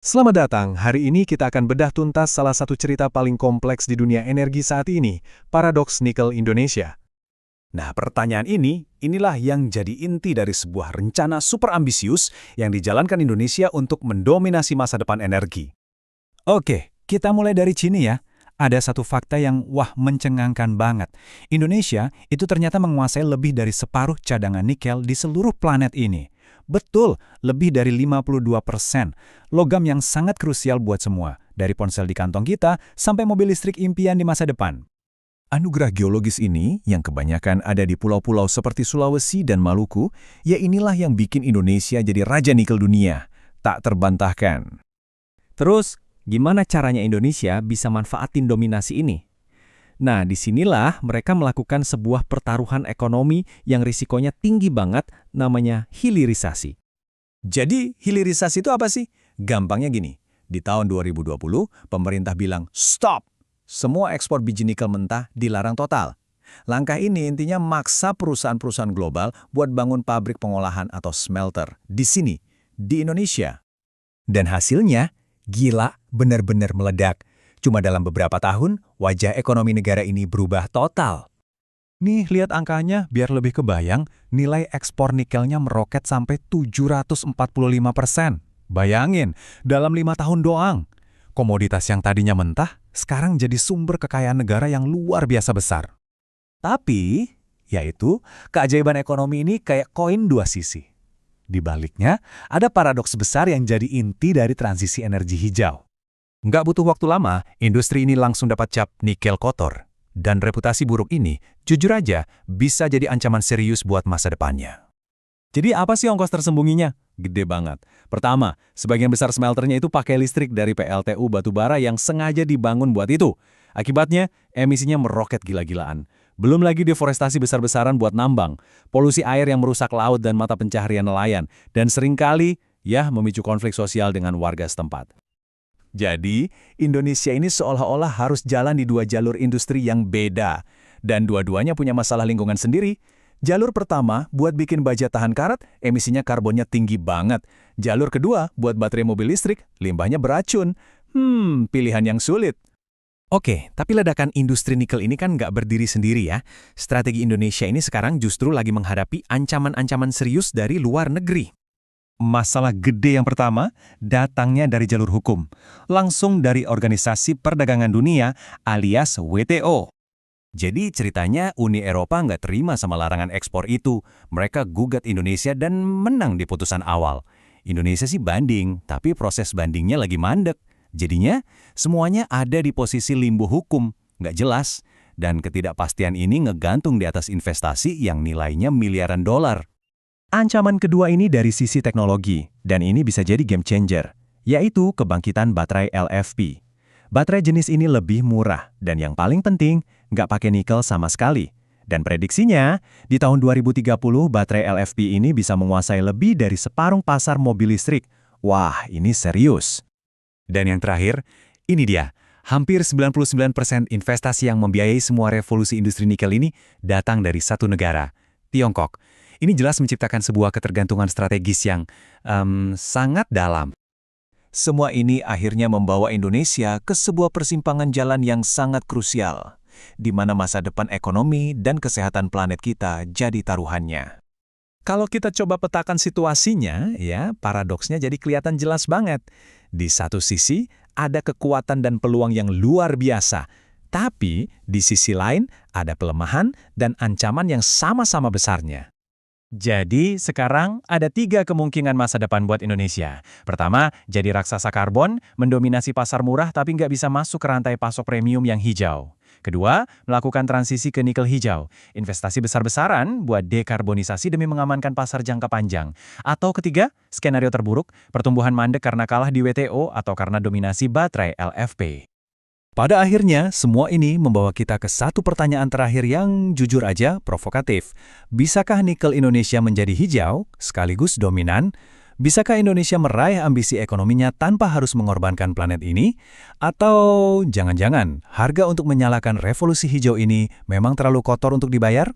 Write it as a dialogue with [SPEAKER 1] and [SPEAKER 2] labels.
[SPEAKER 1] Selamat datang, hari ini kita akan bedah tuntas salah satu cerita paling kompleks di dunia energi saat ini, paradoks nikel Indonesia.
[SPEAKER 2] Nah, pertanyaan inilah yang jadi inti dari sebuah rencana super ambisius yang dijalankan Indonesia untuk mendominasi masa depan energi. Oke, kita mulai dari sini ya. Ada satu fakta yang mencengangkan banget. Indonesia itu ternyata menguasai lebih dari separuh cadangan nikel di seluruh planet ini. Betul, lebih dari 52%. Logam yang sangat krusial buat semua, dari ponsel di kantong kita sampai mobil listrik impian di masa depan. Anugerah geologis ini, yang kebanyakan ada di pulau-pulau seperti Sulawesi dan Maluku, ya inilah yang bikin Indonesia jadi raja nikel dunia. Tak terbantahkan.
[SPEAKER 3] Terus, gimana caranya Indonesia bisa manfaatin dominasi ini? Nah, disinilah mereka melakukan sebuah pertaruhan ekonomi yang risikonya tinggi banget, namanya hilirisasi.
[SPEAKER 2] Jadi, hilirisasi itu apa sih? Gampangnya gini, di tahun 2020, pemerintah bilang, stop! Semua ekspor biji nikel mentah dilarang total. Langkah ini intinya maksa perusahaan-perusahaan global buat bangun pabrik pengolahan atau smelter di sini, di Indonesia. Dan hasilnya, gila, benar-benar meledak. Cuma dalam beberapa tahun, wajah ekonomi negara ini berubah total.
[SPEAKER 1] Nih, lihat angkanya biar lebih kebayang, nilai ekspor nikelnya meroket sampai 745%. Bayangin, dalam 5 tahun doang. Komoditas yang tadinya mentah, sekarang jadi sumber kekayaan negara yang luar biasa besar.
[SPEAKER 2] Tapi, yaitu, keajaiban ekonomi ini kayak koin dua sisi. Di baliknya, ada paradoks besar yang jadi inti dari transisi energi hijau. Nggak butuh waktu lama, industri ini langsung dapat cap nikel kotor. Dan reputasi buruk ini, jujur aja, bisa jadi ancaman serius buat masa depannya. Jadi apa sih ongkos tersembunyinya? Gede banget. Pertama, sebagian besar smelternya itu pakai listrik dari PLTU batubara yang sengaja dibangun buat itu. Akibatnya, emisinya meroket gila-gilaan. Belum lagi deforestasi besar-besaran buat nambang, polusi air yang merusak laut dan mata pencaharian nelayan, dan seringkali, memicu konflik sosial dengan warga setempat. Jadi, Indonesia ini seolah-olah harus jalan di dua jalur industri yang beda. Dan dua-duanya punya masalah lingkungan sendiri. Jalur pertama, buat bikin baja tahan karat, emisinya karbonnya tinggi banget. Jalur kedua, buat baterai mobil listrik, limbahnya beracun. Pilihan yang sulit. Oke, tapi ledakan industri nikel ini kan nggak berdiri sendiri ya. Strategi Indonesia ini sekarang justru lagi menghadapi ancaman-ancaman serius dari luar negeri. Masalah gede yang pertama datangnya dari jalur hukum, langsung dari Organisasi Perdagangan Dunia alias WTO. Jadi ceritanya Uni Eropa nggak terima sama larangan ekspor itu. Mereka gugat Indonesia dan menang di putusan awal. Indonesia sih banding, tapi proses bandingnya lagi mandek. Jadinya semuanya ada di posisi limbo hukum, nggak jelas. Dan ketidakpastian ini ngegantung di atas investasi yang nilainya miliaran dolar. Ancaman kedua ini dari sisi teknologi, dan ini bisa jadi game changer, yaitu kebangkitan baterai LFP. Baterai jenis ini lebih murah, dan yang paling penting, nggak pakai nikel sama sekali. Dan prediksinya, di tahun 2030 baterai LFP ini bisa menguasai lebih dari separuh pasar mobil listrik. Wah, ini serius. Dan yang terakhir, ini dia. Hampir 99% investasi yang membiayai semua revolusi industri nikel ini datang dari satu negara, Tiongkok. Ini jelas menciptakan sebuah ketergantungan strategis yang sangat dalam. Semua ini akhirnya membawa Indonesia ke sebuah persimpangan jalan yang sangat krusial, di mana masa depan ekonomi dan kesehatan planet kita jadi taruhannya. Kalau kita coba petakan situasinya, paradoksnya jadi kelihatan jelas banget. Di satu sisi, ada kekuatan dan peluang yang luar biasa, tapi di sisi lain ada pelemahan dan ancaman yang sama-sama besarnya. Jadi, sekarang ada 3 kemungkinan masa depan buat Indonesia. Pertama, jadi raksasa karbon, mendominasi pasar murah tapi nggak bisa masuk ke rantai pasok premium yang hijau. Kedua, melakukan transisi ke nikel hijau, investasi besar-besaran buat dekarbonisasi demi mengamankan pasar jangka panjang. Atau ketiga, skenario terburuk, pertumbuhan mandek karena kalah di WTO atau karena dominasi baterai LFP. Pada akhirnya, semua ini membawa kita ke satu pertanyaan terakhir yang jujur aja provokatif. Bisakah nikel Indonesia menjadi hijau, sekaligus dominan? Bisakah Indonesia meraih ambisi ekonominya tanpa harus mengorbankan planet ini? Atau jangan-jangan harga untuk menyalakan revolusi hijau ini memang terlalu kotor untuk dibayar?